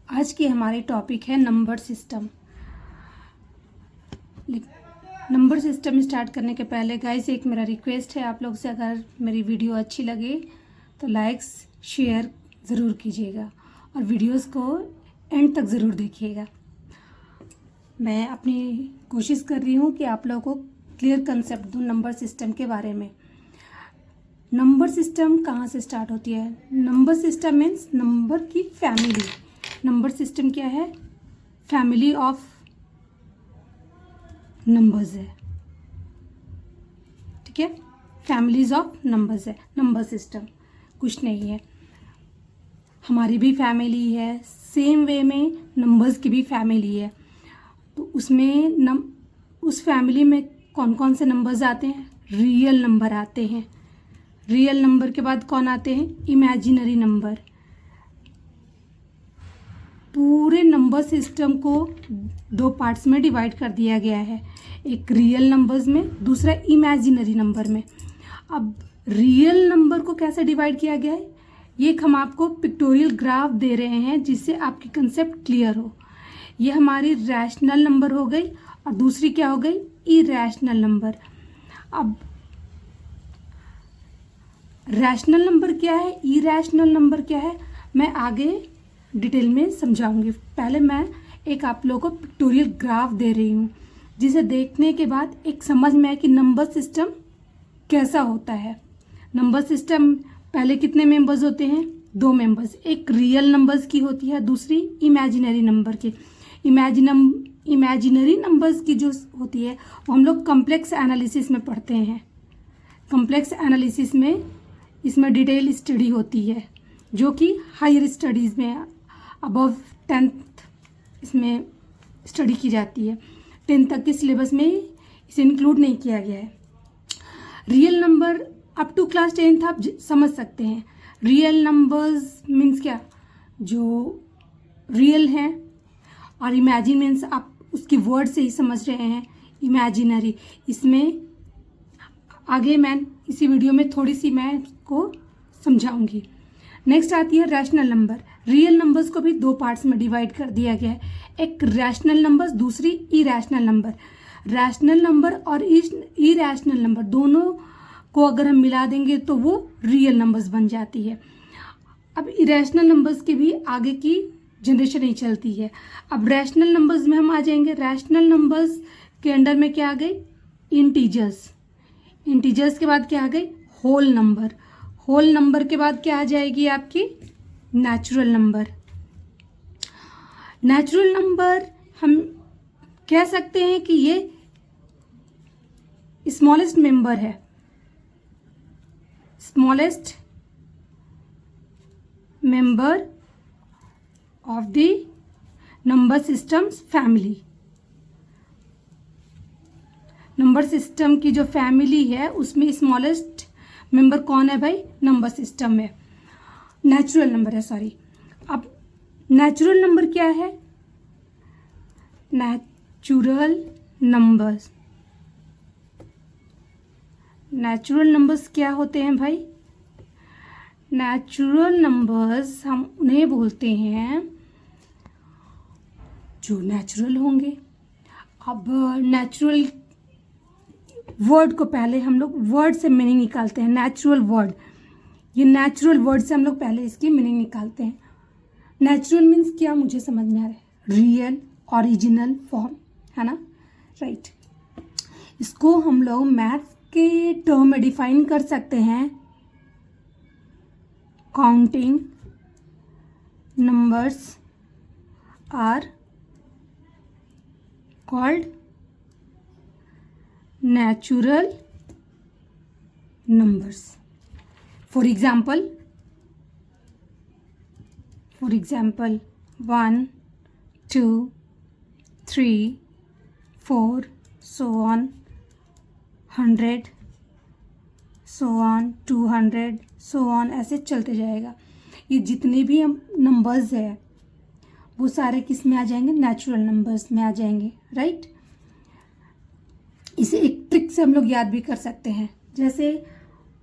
आज की हमारी टॉपिक है number system. Number system start करने के पहले गाइस एक मेरा रिक्वेस्ट है आप लोग से, अगर मेरी वीडियो अच्छी लगे तो लाइक्स शेयर ज़रूर कीजिएगा और वीडियोस को एंड तक ज़रूर देखिएगा। मैं अपनी कोशिश कर रही हूँ कि आप लोगों को क्लियर कंसेप्ट दूँ नंबर सिस्टम के बारे में। नंबर सिस्टम कहाँ से स्टार्ट होती है? नंबर सिस्टम मीन्स नंबर की फैमिली। नंबर सिस्टम क्या है? फैमिली ऑफ नंबर्स है, ठीक है। फैमिलीज ऑफ नंबर्स है नंबर सिस्टम, कुछ नहीं है। हमारी भी फैमिली है, सेम वे में नंबर्स की भी फैमिली है। तो उसमें उस फैमिली में कौन कौन से नंबर्स आते हैं? रियल नंबर आते हैं। रियल नंबर के बाद कौन आते हैं? Imaginary number. पूरे नंबर सिस्टम को दो पार्ट्स में डिवाइड कर दिया गया है, एक रियल नंबर्स में, दूसरा इमेजिनरी नंबर में। अब रियल नंबर को कैसे डिवाइड किया गया है, ये हम आपको पिक्टोरियल ग्राफ दे रहे हैं जिससे आपकी कंसेप्ट क्लियर हो। ये हमारी रैशनल नंबर हो गई और दूसरी क्या हो गई? Irrational number. अब रैशनल नंबर क्या है, इरैशनल नंबर क्या है, मैं आगे डिटेल में समझाऊंगी। पहले मैं एक आप लोगों को पिक्टोरियल ग्राफ दे रही हूँ जिसे देखने के बाद एक समझ में आए कि नंबर सिस्टम कैसा होता है। नंबर सिस्टम पहले कितने मेंबर्स होते हैं? दो मेंबर्स, एक रियल नंबर्स की होती है, दूसरी इमेजिनरी नंबर की। इमेजिनरी नंबर्स की जो होती है वो हम लोग कॉम्प्लेक्स एनालिसिस में पढ़ते हैं। कॉम्प्लेक्स एनालिसिस में इसमें डिटेल स्टडी होती है जो कि हायर स्टडीज़ में अबव 10th इसमें स्टडी की जाती है। 10th तक के सिलेबस में इसे इंक्लूड नहीं किया गया है। Real number up to class 10th आप समझ सकते हैं। रियल नंबर्स मीन्स क्या? जो रियल हैं, और इमेजिन मीन्स आप उसकी वर्ड से ही समझ रहे हैं इमेजिनरी। इसमें आगे मैं इसी वीडियो में थोड़ी सी मैं इसको समझाऊंगी। नेक्स्ट आती है रैशनल नंबर। रियल नंबर्स को भी दो पार्ट्स में डिवाइड कर दिया गया है, एक रैशनल नंबर्स, दूसरी इरैशनल नंबर। रैशनल नंबर और इरैशनल नंबर दोनों को अगर हम मिला देंगे तो वो रियल नंबर्स बन जाती है। अब इरैशनल नंबर्स की भी आगे की जनरेशन नहीं चलती है। अब रैशनल नंबर्स में हम आ जाएंगे। रैशनल नंबर्स के अंडर में क्या आ गई? इंटीजर्स। इंटीजर्स के बाद क्या आ गई? Whole number. होल नंबर के बाद क्या आ जाएगी आपकी? Natural number. नेचुरल नंबर हम कह सकते हैं कि ये स्मॉलेस्ट मेंबर है, smallest member of the number systems family. Number system की जो फैमिली है उसमें स्मॉलेस्ट मेंबर कौन है भाई? नंबर सिस्टम में नेचुरल नंबर है, सॉरी। अब नेचुरल नंबर क्या है? Natural numbers. नेचुरल नंबर्स क्या होते हैं भाई? नेचुरल नंबर्स हम उन्हें बोलते हैं जो नेचुरल होंगे। अब नेचुरल वर्ड को पहले हम लोग वर्ड से मीनिंग निकालते हैं। नेचुरल वर्ड, ये नेचुरल वर्ड से हम लोग पहले इसकी मीनिंग निकालते हैं। नेचुरल मीन्स क्या? मुझे समझ में आ रहा है, रियल, ओरिजिनल फॉर्म, है ना, राइट। इसको हम लोग मैथ्स के टर्म में डिफाइन कर सकते हैं। Counting numbers are called natural numbers. For example 1 2 3 4 so on, 100 so on, 200 so on, ऐसे चलते जाएगा। ये जितने भी हम नंबर्स है वो सारे किस में आ जाएंगे? नेचुरल नंबर्स में आ जाएंगे, राइट। इसे एक ट्रिक से हम लोग याद भी कर सकते हैं। जैसे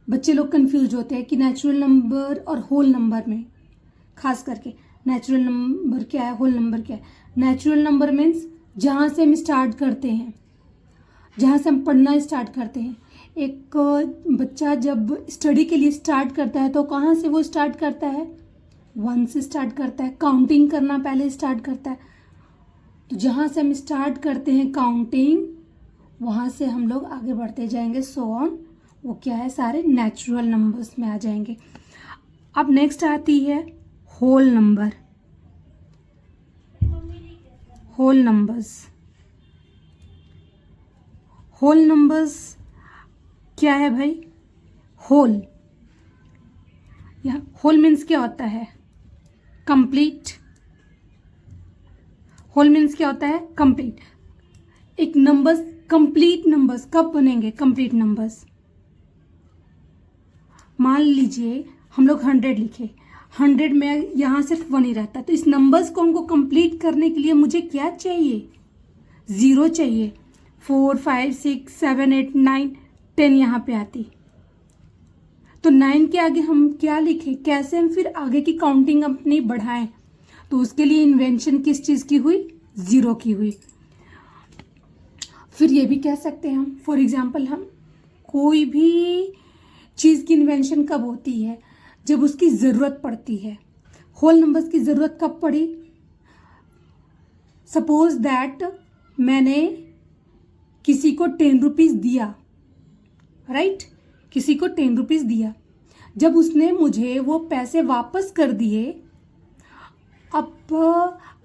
बच्चे लोग कंफ्यूज होते हैं कि नेचुरल नंबर और होल नंबर में, खास करके नेचुरल नंबर क्या है, होल नंबर क्या है। नेचुरल नंबर मीन्स जहाँ से हम स्टार्ट करते हैं, जहाँ से हम पढ़ना स्टार्ट करते हैं। एक बच्चा जब स्टडी के लिए स्टार्ट करता है तो कहाँ से वो स्टार्ट करता है, 1 से स्टार्ट करता है, काउंटिंग करना पहले स्टार्ट करता है। तो जहाँ से हम स्टार्ट करते हैं काउंटिंग, वहाँ से हम लोग आगे बढ़ते जाएंगे, सो ऑन। वो क्या है, सारे नेचुरल नंबर्स में आ जाएंगे। अब नेक्स्ट आती है whole number, whole numbers. Whole numbers क्या है भाई, होल, यहाँ होल मीन्स क्या होता है, कंप्लीट। होल मीन्स क्या होता है, कंप्लीट। एक नंबर्स, कंप्लीट नंबर्स कब बनेंगे, कंप्लीट नंबर्स। मान लीजिए हम लोग 100 लिखे, 100 में यहाँ सिर्फ 1 ही रहता है, तो इस नंबर्स को हमको कंप्लीट करने के लिए मुझे क्या चाहिए, 0 चाहिए। 4 5 6 7 8 9 10 यहाँ पे आती, तो 9 के आगे हम क्या लिखें, कैसे हम फिर आगे की काउंटिंग अपनी बढ़ाएं। तो उसके लिए इन्वेंशन किस चीज़ की हुई, 0 की हुई। फिर ये भी कह सकते हैं हम, फॉर एग्जाम्पल, हम कोई भी चीज़ की इन्वेंशन कब होती है, जब उसकी ज़रूरत पड़ती है। होल नंबर्स की ज़रूरत कब पड़ी, सपोज दैट मैंने किसी को 10 रुपीज़ दिया, राइट, किसी को 10 रुपीज़ दिया। जब उसने मुझे वो पैसे वापस कर दिए, अब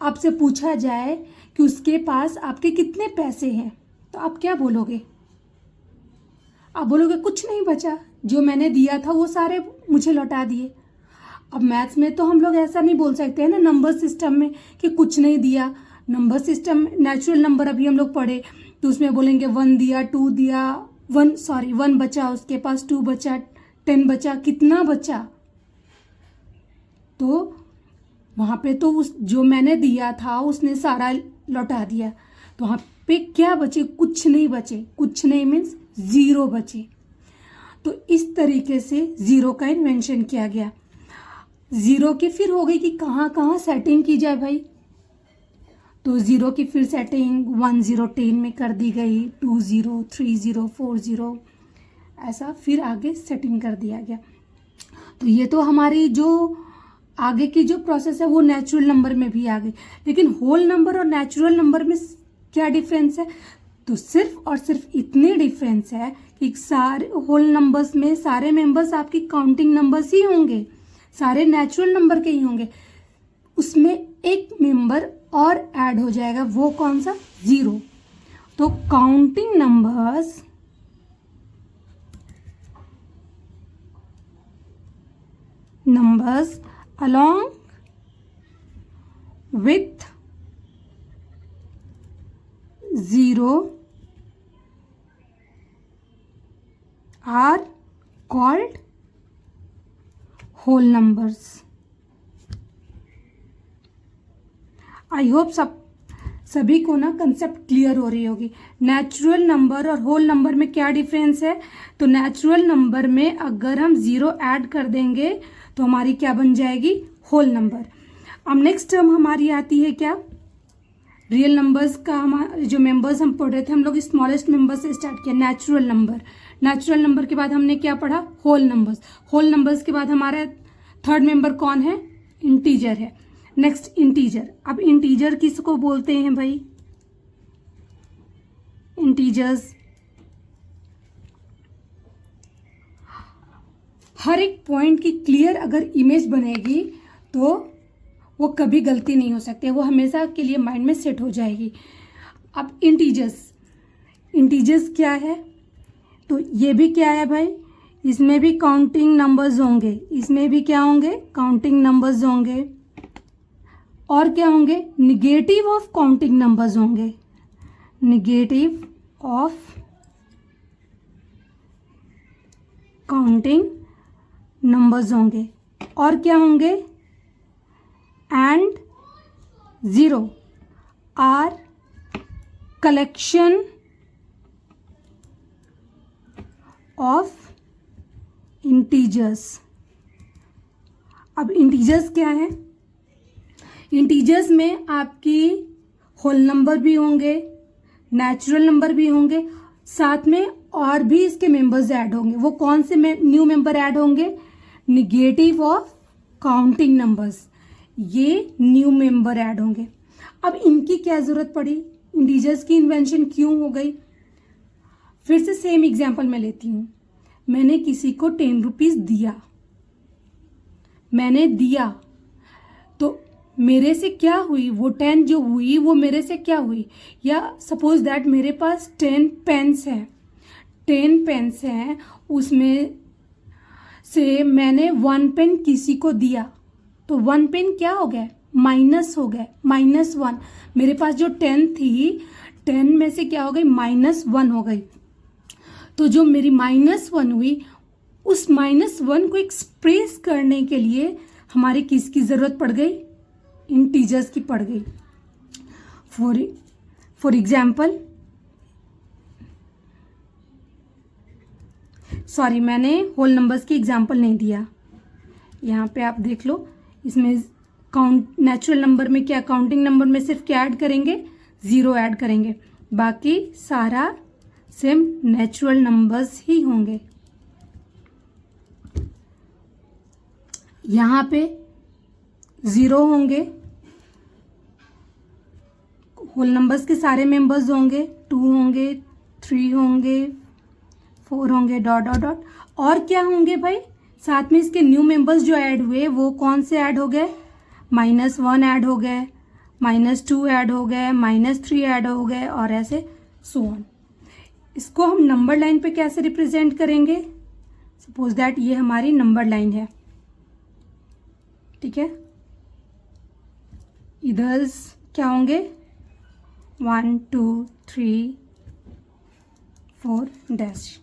आपसे पूछा जाए कि उसके पास आपके कितने पैसे हैं, तो आप क्या बोलोगे, आप बोलोगे कुछ नहीं बचा, जो मैंने दिया था वो सारे मुझे लौटा दिए। अब मैथ्स में तो हम लोग ऐसा नहीं बोल सकते हैं ना, नंबर सिस्टम में, कि कुछ नहीं दिया। नंबर सिस्टम, नेचुरल नंबर अभी हम लोग पढ़े, तो उसमें बोलेंगे 1 दिया, 2 दिया, 1 बचा, उसके पास 2 बचा, 10 बचा, कितना बचा। तो वहाँ पे तो उस जो मैंने दिया था उसने सारा लौटा दिया, तो वहाँ पे क्या बचे, कुछ नहीं बचे। कुछ नहीं मीन्स 0 बचे। तो इस तरीके से 0 का इन्वेंशन किया गया। 0 की फिर हो गई कि कहाँ कहाँ सेटिंग की जाए भाई, तो 0 की फिर सेटिंग 1 0 10 में कर दी गई, 2 0 3 0 4 0, ऐसा फिर आगे सेटिंग कर दिया गया। तो ये तो हमारी जो आगे की जो प्रोसेस है वो नेचुरल नंबर में भी आ गई। लेकिन होल नंबर और नेचुरल नंबर में क्या डिफरेंस है, तो सिर्फ और सिर्फ इतने डिफरेंस है कि सारे होल नंबर्स में सारे मेंबर्स आपकी काउंटिंग नंबर्स ही होंगे, सारे नेचुरल नंबर के ही होंगे। उसमें एक मेंबर और ऐड हो जाएगा, वो कौन सा, 0। तो counting numbers along with 0 are called whole numbers. I hope सभी को ना कंसेप्ट क्लियर हो रही होगी। नेचुरल नंबर और होल नंबर में क्या डिफरेंस है, तो नेचुरल नंबर में अगर हम 0 ऐड कर देंगे तो हमारी क्या बन जाएगी, होल नंबर। अब नेक्स्ट टर्म हमारी आती है क्या, रियल नंबर्स का। हमारे जो मेंबर्स हम पढ़ रहे थे, हम लोग स्मॉलेस्ट मेंबर से स्टार्ट किया, नेचुरल नंबर। नेचुरल नंबर के बाद हमने क्या पढ़ा, होल नंबर्स। होल नंबर्स के बाद हमारा थर्ड मेंबर कौन है, इंटीजर है। Next integer. अब इंटीजर किसको बोलते हैं भाई, इंटीजर्स हर एक पॉइंट की क्लियर अगर इमेज बनेगी तो वो कभी गलती नहीं हो सकती, वो हमेशा के लिए माइंड में सेट हो जाएगी। अब इंटीजर्स क्या है, तो ये भी क्या है भाई, इसमें भी काउंटिंग नंबर्स होंगे, इसमें भी क्या होंगे, काउंटिंग नंबर्स होंगे। और क्या होंगे, निगेटिव ऑफ काउंटिंग नंबर्स होंगे, निगेटिव ऑफ काउंटिंग नंबर्स होंगे। और क्या होंगे, and 0 are collection of integers. अब इंटीजर्स क्या है, इंटीजर्स में आपकी होल नंबर भी होंगे, नेचुरल नंबर भी होंगे, साथ में और भी इसके मेंबर्स ऐड होंगे। वो कौन से न्यू मेंबर ऐड होंगे? निगेटिव ऑफ काउंटिंग नंबर्स, ये न्यू मेंबर ऐड होंगे। अब इनकी क्या ज़रूरत पड़ी? इंटीजर्स की इन्वेंशन क्यों हो गई? फिर से सेम एग्जांपल मैं लेती हूँ। मैंने किसी को 10 रुपीज़ दिया, मैंने दिया, तो मेरे से क्या हुई? वो 10 जो हुई वो मेरे से क्या हुई? या सपोज दैट मेरे पास 10 पेन्स है, 10 पेन्स हैं, उसमें से मैंने 1 पेन किसी को दिया, तो 1 पेन क्या हो गया? माइनस हो गया, -1। मेरे पास जो 10 थी, 10 में से क्या हो गई? -1 हो गई। तो जो मेरी -1 हुई, उस -1 को एक्सप्रेस करने के लिए हमारे किसकी ज़रूरत पड़ गई? इंटीजर्स की पड़ गई। फॉर एग्जाम्पल, सॉरी मैंने होल नंबर्स की एग्जाम्पल नहीं दिया, यहाँ पे आप देख लो। इसमें नेचुरल नंबर में क्या, काउंटिंग नंबर में सिर्फ क्या ऐड करेंगे? 0 ऐड करेंगे, बाकी सारा सेम नेचुरल नंबर्स ही होंगे। यहाँ पे 0 होंगे, होल नंबर्स के सारे मेंबर्स होंगे, 2 होंगे, 3 होंगे, 4 होंगे, डॉट डॉट डॉट। और क्या होंगे भाई? साथ में इसके न्यू मेंबर्स जो ऐड हुए वो कौन से ऐड हो गए? -1 ऐड हो गए, -2 ऐड हो गए, -3 ऐड हो गए, और ऐसे सो ऑन। इसको हम नंबर लाइन पे कैसे रिप्रेजेंट करेंगे? सपोज दैट ये हमारी नंबर लाइन है, ठीक है। इधर क्या होंगे? 1 2 3 4 डैश।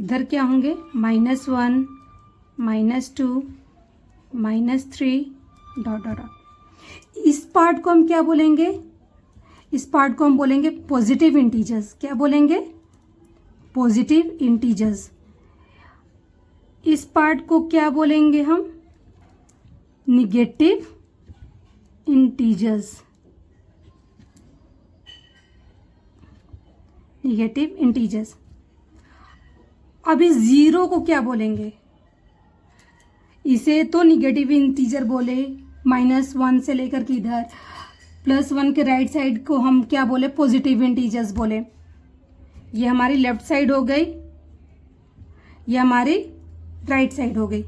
इधर क्या होंगे? -1 -2 -3 डॉट डॉट डॉट। इस पार्ट को हम क्या बोलेंगे? इस पार्ट को हम बोलेंगे पॉजिटिव इंटीजर्स। क्या बोलेंगे? Positive integers. इस पार्ट को क्या बोलेंगे हम? Negative integers. Negative integers. अब इस 0 को क्या बोलेंगे? इसे तो निगेटिव इंटीजर बोले, -1 से लेकर के इधर +1 के राइट साइड को हम क्या बोले? पॉजिटिव इंटीजर्स बोले। ये हमारी लेफ्ट साइड हो गई, ये हमारी राइट साइड हो गई।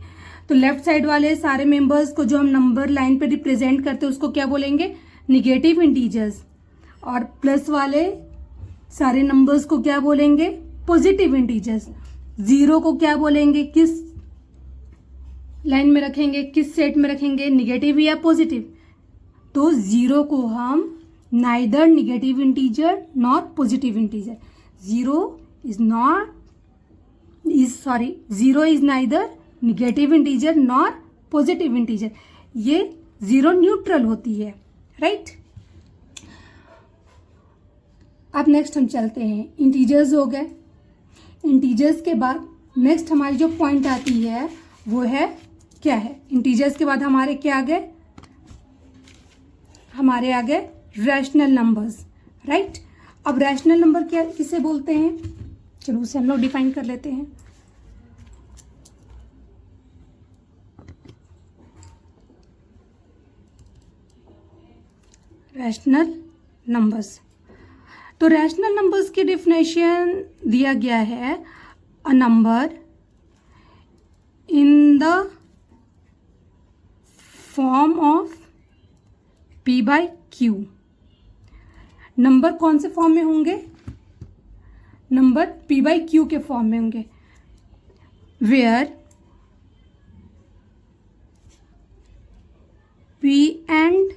तो लेफ्ट साइड वाले सारे मेंबर्स को जो हम नंबर लाइन पे रिप्रेजेंट करते हैं उसको क्या बोलेंगे? Negative integers. और प्लस वाले सारे नंबर्स को क्या बोलेंगे? Positive integers. 0 को क्या बोलेंगे? किस लाइन में रखेंगे, किस सेट में रखेंगे? निगेटिव या पॉजिटिव? तो 0 को हम neither negative integer not positive integer. 0 is neither negative integer nor positive integer. ये 0 न्यूट्रल होती है, राइट। अब नेक्स्ट हम चलते हैं, इंटीजर्स हो गए। इंटीजर्स के बाद नेक्स्ट हमारी जो पॉइंट आती है वो है क्या है? इंटीजर्स के बाद हमारे क्या आ गए? हमारे आ गए रैशनल नंबर्स, राइट। अब रैशनल नंबर क्या किसे बोलते हैं? चलो उसे हम लोग डिफाइन कर लेते हैं। Rational numbers. तो रैशनल नंबर्स की डेफिनेशन दिया गया है, a number in the form of P/Q। Number कौन से फॉर्म में होंगे? नंबर P/Q के फॉर्म में होंगे, where P and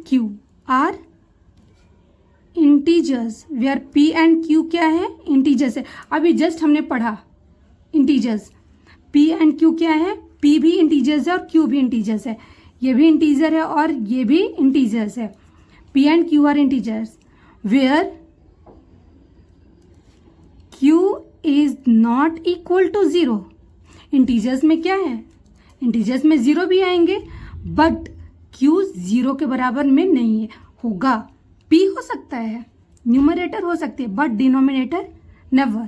Q are integers. Where P and Q क्या है? इंटीजर्स है। अभी जस्ट हमने पढ़ा इंटीजर्स। P and Q क्या है? P भी इंटीजर्स है और Q भी इंटीजर्स है। ये भी इंटीजर है और ये भी इंटीजर्स है। P and Q are integers where Q is not equal to 0। Integers में क्या है? इंटीजर्स में 0 भी आएंगे, बट Q 0 के बराबर में नहीं है, होगा P हो सकता है, न्यूमरेटर हो सकती है, बट डिनोमिनेटर नेवर।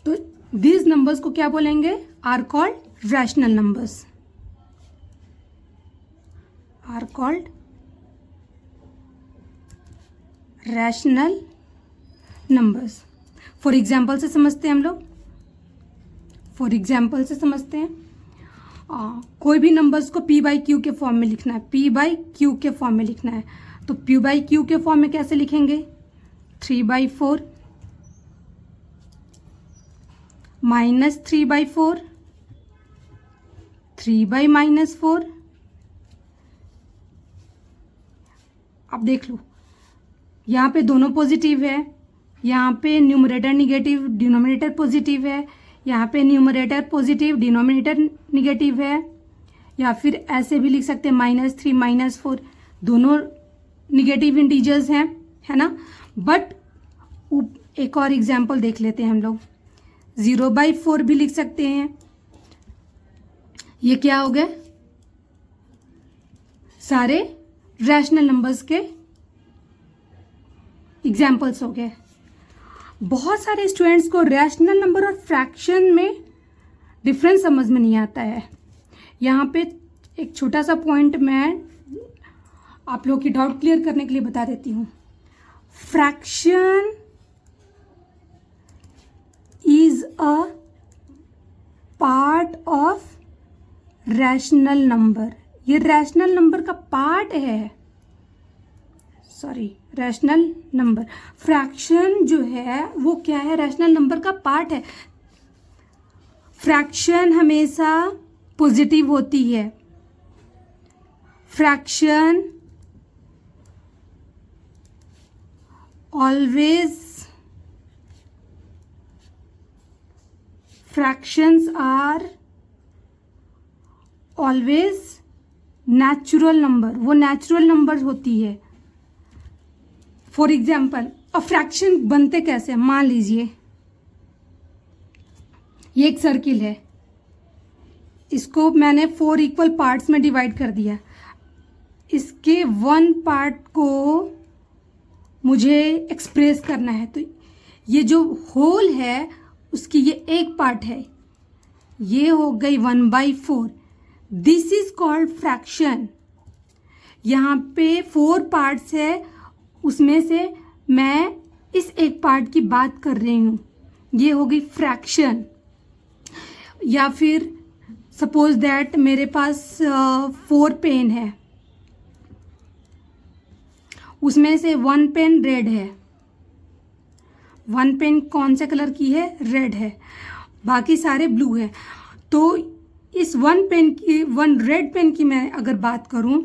तो these नंबर्स को क्या बोलेंगे? Are called rational numbers, are called rational numbers. For example से समझते हैं हम लोग, फॉर एग्जाम्पल से समझते हैं। कोई भी नंबर्स को P बाई क्यू के फॉर्म में लिखना है, P बाई क्यू के फॉर्म में लिखना है, तो P बाई क्यू के फॉर्म में कैसे लिखेंगे? 3/4 माइनस 3/4, 3/-4। अब देख लो, यहाँ पे दोनों पॉजिटिव है, यहाँ पे न्यूमरेटर निगेटिव, डिनोमिनेटर पॉजिटिव है, यहाँ पे न्यूमरेटर पॉजिटिव, डिनोमिनेटर निगेटिव है, या फिर ऐसे भी लिख सकते हैं -3 -4, दोनों निगेटिव इंटीजर्स हैं, है ना। बट एक और एग्जाम्पल देख लेते हैं हम लोग, 0/4 भी लिख सकते हैं। ये क्या हो गए? सारे रैशनल नंबर्स के एग्जाम्पल्स हो गए। बहुत सारे स्टूडेंट्स को रैशनल नंबर और फ्रैक्शन में डिफरेंस समझ में नहीं आता है। यहाँ पे एक छोटा सा पॉइंट मैं आप लोगों की डाउट क्लियर करने के लिए बता देती हूँ। Fraction is a part of rational number, ये रैशनल नंबर का पार्ट है, सॉरी रैशनल नंबर। फ्रैक्शन जो है वो क्या है? रैशनल नंबर का पार्ट है। फ्रैक्शन हमेशा पॉजिटिव होती है, fraction always, fractions are always natural number, वो नेचुरल नंबर होती है। फॉर एग्जाम्पल, अब फ्रैक्शन बनते कैसे? मान लीजिए ये एक सर्किल है, इसको मैंने 4 इक्वल पार्ट्स में डिवाइड कर दिया, इसके 1 पार्ट को मुझे एक्सप्रेस करना है, तो ये जो होल है उसकी ये एक पार्ट है, ये हो गई 1/4, दिस इज कॉल्ड फ्रैक्शन। यहाँ पे 4 पार्ट्स है, उसमें से मैं इस एक पार्ट की बात कर रही हूँ, ये हो गई फ्रैक्शन। या फिर सपोज दैट मेरे पास 4 पेन है, उसमें से 1 पेन रेड है, 1 पेन कौन से कलर की है? रेड है, बाकी सारे ब्लू है। तो इस 1 पेन की, 1 रेड पेन की मैं अगर बात करूं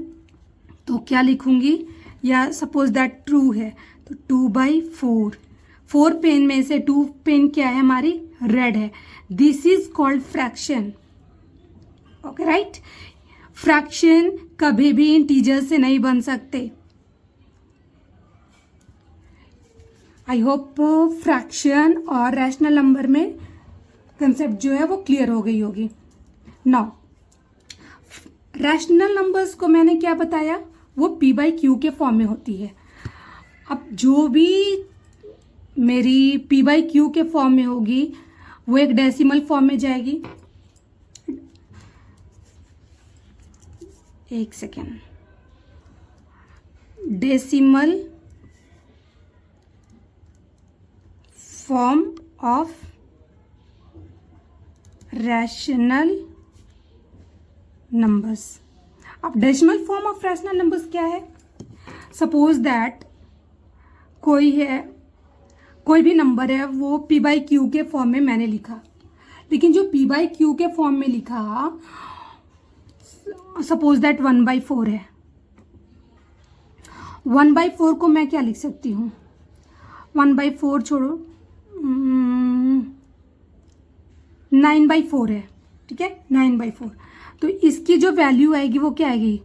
तो क्या लिखूंगी? या सपोज दैट ट्रू है तो 2/4, 4 पेन में से 2 पेन क्या है? हमारी रेड है, this is called fraction. Okay right. Fraction कभी भी इंटीजर से नहीं बन सकते। आई होप फ्रैक्शन और रैशनल नंबर में कंसेप्ट जो है वो क्लियर हो गई होगी। नाउ रैशनल नंबर्स को मैंने क्या बताया? वो P/Q के फॉर्म में होती है। अब जो भी मेरी P/Q के फॉर्म में होगी वो एक डेसिमल फॉर्म में जाएगी। एक second, decimal form of rational numbers. अब decimal form of rational numbers क्या है? सपोज दैट कोई भी नंबर है, वो P/Q के फॉर्म में मैंने लिखा, लेकिन जो P/Q के फॉर्म में लिखा सपोज दैट 1/4 है, 1/4 को मैं क्या लिख सकती हूँ? 1/4 छोड़ो, 9/4 है, ठीक है, 9/4। तो इसकी जो वैल्यू आएगी वो क्या आएगी?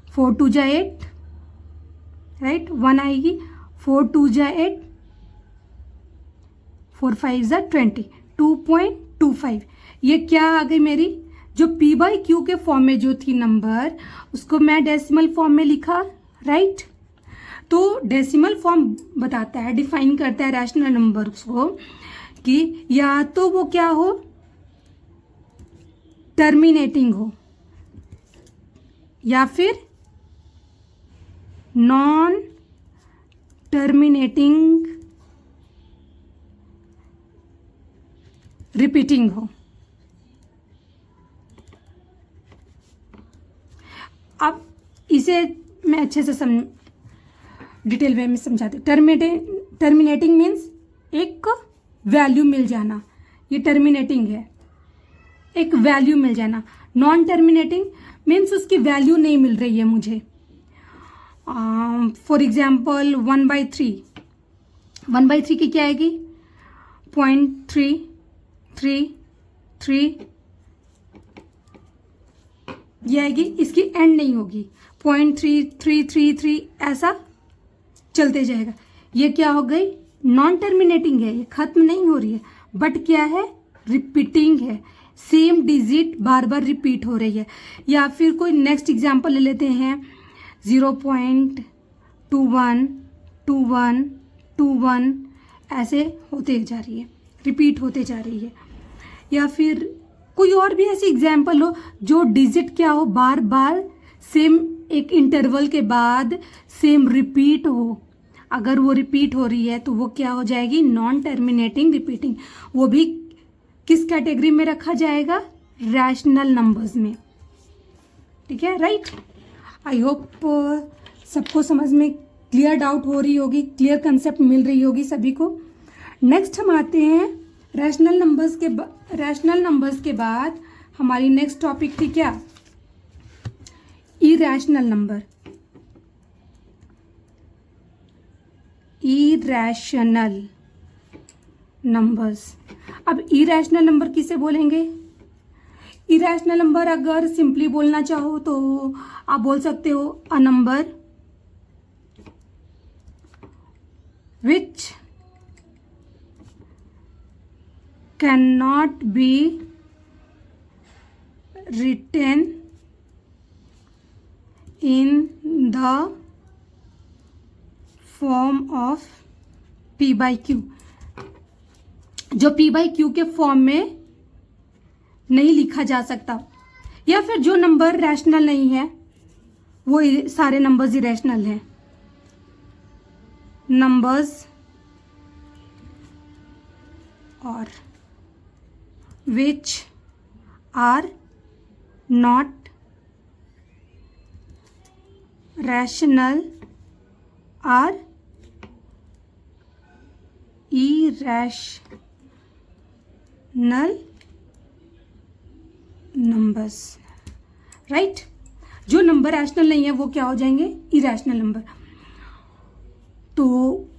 4 2 जा 8, राइट, 1 आएगी, 4 2 जा 8, 4 5 जा 20, 2.25। ये क्या आ गई मेरी? जो पी बाई क्यू के फॉर्म में जो थी नंबर, उसको मैं डेसिमल फॉर्म में लिखा, राइट। तो डेसिमल फॉर्म बताता है, डिफाइन करता है रैशनल नंबर्स को कि या तो वो क्या हो, टर्मिनेटिंग हो, या फिर नॉन टर्मिनेटिंग रिपीटिंग हो। अब इसे मैं अच्छे से डिटेल वे में समझाती हूँ। टर्मिनेटिंग मीन्स एक वैल्यू मिल जाना, ये टर्मिनेटिंग है, एक वैल्यू मिल जाना। नॉन टर्मिनेटिंग मीन्स उसकी वैल्यू नहीं मिल रही है मुझे। फॉर एग्जाम्पल 1/3, 1/3 की क्या आएगी, 0.333 ये आएगी, इसकी एंड नहीं होगी, 0.3333 ऐसा चलते जाएगा। ये क्या हो गई, नॉन टर्मिनेटिंग है, ये खत्म नहीं हो रही है, बट क्या है, रिपीटिंग है, सेम डिजिट बार बार रिपीट हो रही है। या फिर कोई नेक्स्ट एग्जांपल ले लेते हैं, 0.212121 ऐसे होते जा रही है, रिपीट होते जा रही है। या फिर कोई और भी ऐसी एग्जांपल हो जो डिजिट क्या हो, बार बार सेम एक इंटरवल के बाद सेम रिपीट हो। अगर वो रिपीट हो रही है तो वो क्या हो जाएगी, नॉन टर्मिनेटिंग रिपीटिंग। वो भी किस कैटेगरी में रखा जाएगा, रैशनल नंबर्स में। ठीक है, राइट। आई होप सबको समझ में क्लियर डाउट हो रही होगी, क्लियर कंसेप्ट मिल रही होगी सभी को। नेक्स्ट हम आते हैं रैशनल नंबर्स के बाद हमारी नेक्स्ट टॉपिक थी क्या, इरैशनल नंबर। Irrational numbers. अब इरैशनल नंबर किसे बोलेंगे, इरैशनल नंबर अगर सिंपली बोलना चाहो तो आप बोल सकते हो a number which can not be written in the form of p by q, जो p by q के फॉर्म में नहीं लिखा जा सकता, या फिर जो नंबर रैशनल नहीं है वो सारे नंबर्स इरेशनल हैं। नंबर्स और which are not rational are irrational numbers, right. जो नंबर रैशनल नहीं है वो क्या हो जाएंगे, इरैशनल नंबर। तो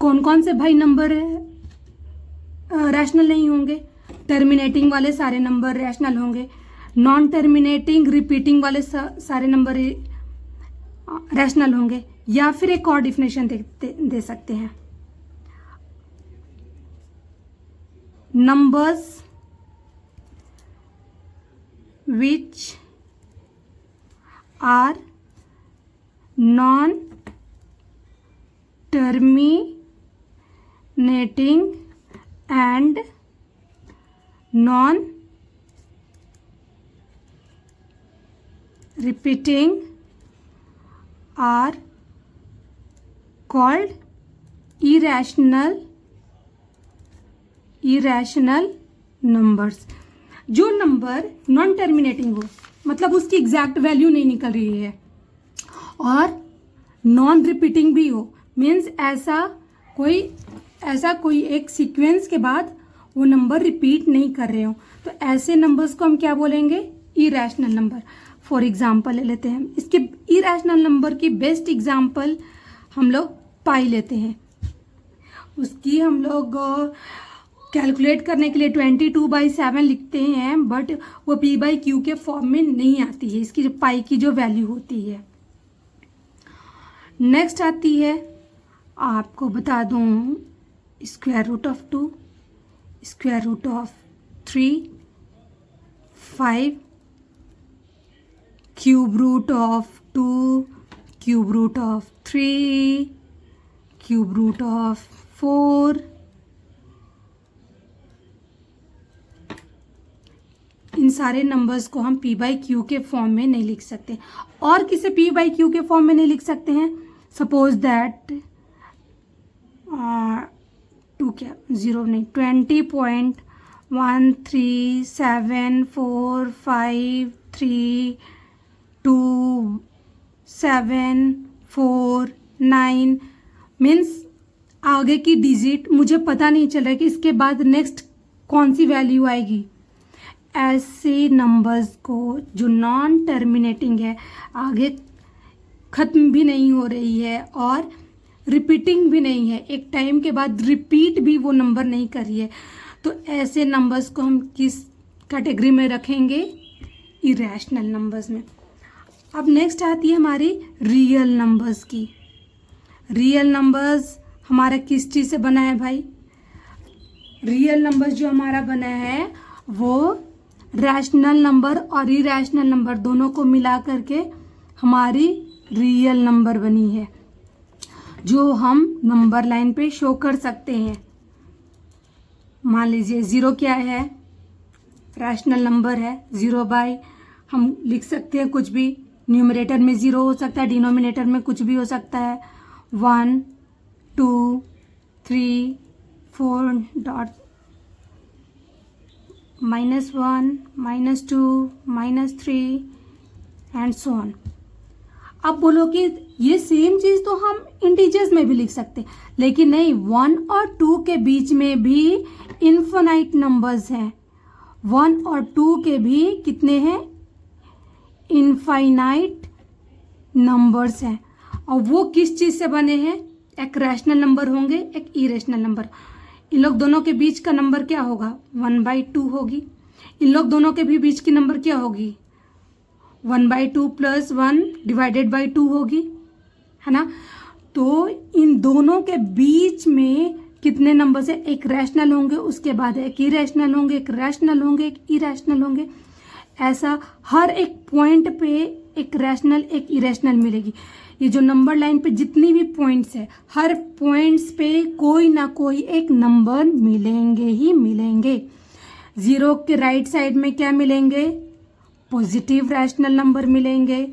कौन कौन से भाई नंबर रैशनल नहीं होंगे, टर्मिनेटिंग वाले सारे नंबर रैशनल होंगे, नॉन टर्मिनेटिंग रिपीटिंग वाले सारे नंबर रैशनल होंगे, या फिर एक और डिफिनेशन दे सकते हैं, numbers which are non terminating and non repeating are called irrational numbers। जो नंबर नॉन टर्मिनेटिंग हो, मतलब उसकी एग्जैक्ट वैल्यू नहीं निकल रही है, और नॉन रिपीटिंग भी हो, मीन्स ऐसा कोई एक सीक्वेंस के बाद वो नंबर रिपीट नहीं कर रहे हो, तो ऐसे नंबर्स को हम क्या बोलेंगे, इरैशनल नंबर। फॉर एग्जाम्पल ले लेते हैं, इसके इरैशनल नंबर की बेस्ट एग्जाम्पल हम लोग पाई लेते हैं। उसकी हम लोग कैलकुलेट करने के लिए 22/7 लिखते हैं, बट वो p बाई क्यू के फॉर्म में नहीं आती है, इसकी जो पाई की जो वैल्यू होती है। नेक्स्ट आती है, आपको बता दूं, square root of 2, square root of 3, 5, cube root of 2, cube root of 3, cube root of 4, इन सारे नंबर्स को हम p बाई क्यू के फॉर्म में नहीं लिख सकते। और किसे p बाई क्यू के फॉर्म में नहीं लिख सकते हैं? सपोज दैट 2 क्या 0 नहीं 20.13745327449 मीन्स आगे की डिजिट मुझे पता नहीं चल रहा है कि इसके बाद नेक्स्ट कौन सी वैल्यू आएगी। ऐसे नंबर्स को जो नॉन टर्मिनेटिंग है, आगे ख़त्म भी नहीं हो रही है और रिपीटिंग भी नहीं है, एक टाइम के बाद रिपीट भी वो नंबर नहीं कर रही है, तो ऐसे नंबर्स को हम किस कैटेगरी में रखेंगे? इरेशनल नंबर्स में। अब नेक्स्ट आती है हमारी रियल नंबर्स की। रियल नंबर्स हमारा किस चीज़ से बना है भाई? रियल नंबर्स जो हमारा बना है वो रैशनल नंबर और इरेशनल नंबर दोनों को मिला करके हमारी रियल नंबर बनी है, जो हम नंबर लाइन पे शो कर सकते हैं। मान लीजिए 0 क्या है? रैशनल नंबर है। 0 बाई हम लिख सकते हैं कुछ भी, न्यूमरेटर में 0 हो सकता है, डिनोमिनेटर में कुछ भी हो सकता है। 1 2 3 4 डॉट -1 -2 -3 एंड सो ऑन। अब बोलो कि ये सेम चीज़ तो हम इंटीजर्स में भी लिख सकते हैं, लेकिन नहीं, 1 और 2 के बीच में भी इनफिनाइट नंबर्स हैं। 1 और 2 के भी कितने हैं? इनफाइनाइट नंबर्स हैं। और वो किस चीज़ से बने हैं? एक रैशनल नंबर होंगे, एक इरेशनल नंबर। इन लोग दोनों के बीच का नंबर क्या होगा? 1/2 होगी। इन लोग दोनों के भी बीच की नंबर क्या होगी? 1/2 + 1 डिवाइडेड बाई 2 होगी, है ना। तो इन दोनों के बीच में कितने नंबर्स है? एक रैशनल होंगे, उसके बाद एक इरेशनल होंगे, एक रैशनल होंगे, एक इरेशनल होंगे। ऐसा हर एक पॉइंट पे एक रैशनल एक इरेशनल मिलेगी। ये जो नंबर लाइन पे जितनी भी पॉइंट्स है, हर पॉइंट्स पे कोई ना कोई एक नंबर मिलेंगे ही मिलेंगे। 0 के राइट साइड में क्या मिलेंगे? पॉजिटिव रैशनल नंबर मिलेंगे,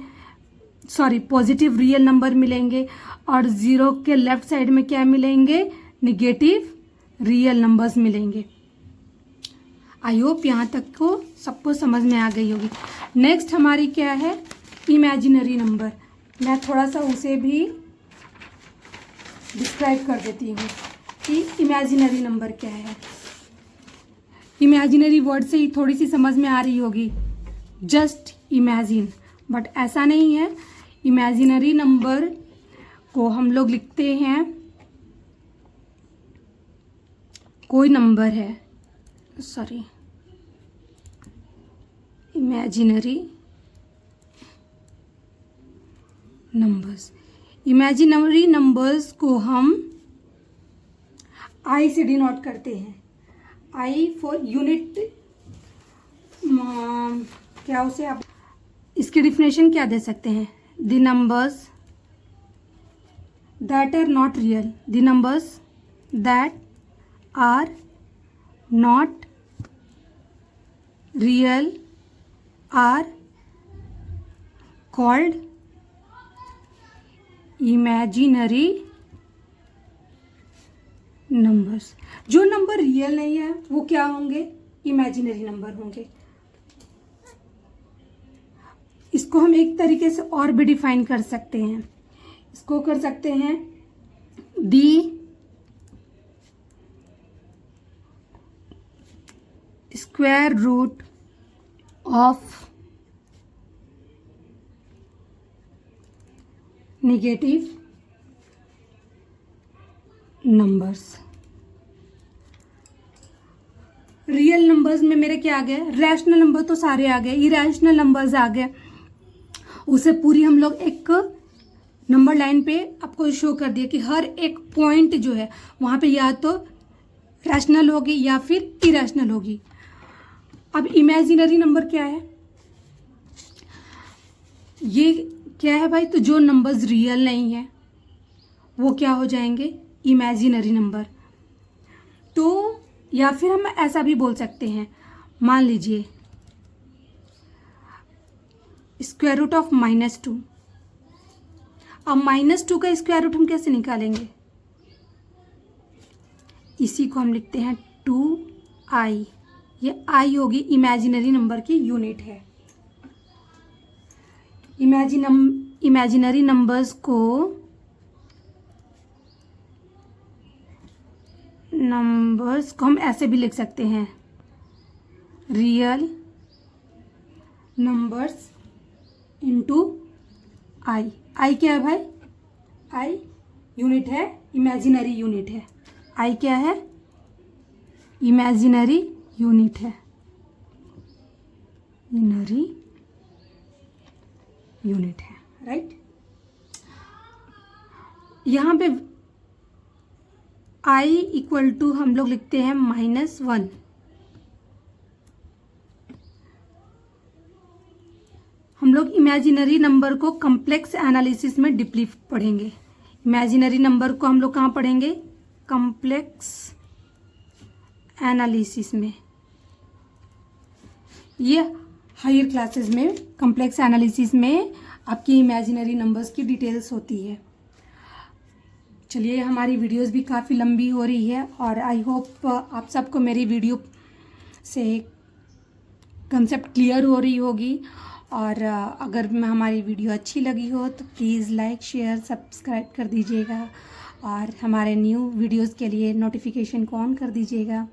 पॉजिटिव रियल नंबर मिलेंगे। और 0 के लेफ्ट साइड में क्या मिलेंगे? निगेटिव रियल नंबर्स मिलेंगे। आई होप यहाँ तक को सबको समझ में आ गई होगी। नेक्स्ट हमारी क्या है? Imaginary number. मैं थोड़ा सा उसे भी डिस्क्राइब कर देती हूँ कि इमेजिनरी नंबर क्या है। इमेजिनरी वर्ड से ही थोड़ी सी समझ में आ रही होगी, जस्ट इमेजिन, बट ऐसा नहीं है। इमेजिनरी नंबर को हम लोग लिखते हैं, कोई नंबर है, इमेजिनरी नंबर्स। इमेजिनरी नंबर्स को हम आई से डिनोट करते हैं। आई फॉर यूनिट, क्या उसे आप इसकी डिफिनेशन क्या दे सकते हैं? The numbers that are not real, the numbers that are not real are called imaginary numbers. जो नंबर रियल नहीं है वो क्या होंगे? इमेजिनरी नंबर होंगे। इसको हम एक तरीके से और भी डिफाइन कर सकते हैं। इसको कर सकते हैं the square root of negative numbers. Real numbers में मेरे क्या आ गए? रैशनल नंबर तो सारे आ गए, इरेशनल नंबर्स आ गए। उसे पूरी हम लोग एक नंबर लाइन पे आपको शो कर दिया कि हर एक पॉइंट जो है वहाँ पे या तो रैशनल होगी या फिर इरेशनल होगी। अब इमेजिनरी नंबर क्या है? ये क्या है भाई, तो जो नंबर्स रियल नहीं है वो क्या हो जाएंगे, इमेजिनरी नंबर। तो या फिर हम ऐसा भी बोल सकते हैं, मान लीजिए स्क्वायर रूट ऑफ -2। अब -2 का स्क्वायर रूट हम कैसे निकालेंगे, इसी को हम लिखते हैं 2i। ये i होगी इमेजिनरी नंबर की यूनिट है। इमेजिनरी नंबर्स को हम ऐसे भी लिख सकते हैं, रियल नंबर्स इंटू आई। आई क्या है भाई, आई यूनिट है, इमेजिनरी यूनिट है। आई क्या है, इमेजिनरी यूनिट है, इमेजिनरी यूनिट है, राइट। यहाँ पे i इक्वल टू हम लोग लिखते हैं -1। हम लोग इमेजिनरी नंबर को कॉम्प्लेक्स एनालिसिस में डीपली पढ़ेंगे। इमेजिनरी नंबर को हम लोग कहाँ पढ़ेंगे, कॉम्प्लेक्स एनालिसिस में। ये हायर क्लासेस में कॉम्प्लेक्स एनालिसिस में आपकी इमेजिनरी नंबर्स की डिटेल्स होती है। चलिए, हमारी वीडियोस भी काफ़ी लंबी हो रही है और आई होप आप सबको मेरी वीडियो से कंसेप्ट क्लियर हो रही होगी। और अगर हमारी वीडियो अच्छी लगी हो तो प्लीज़ लाइक शेयर सब्सक्राइब कर दीजिएगा और हमारे न्यू वीडियोस के लिए नोटिफिकेशन को ऑन कर दीजिएगा।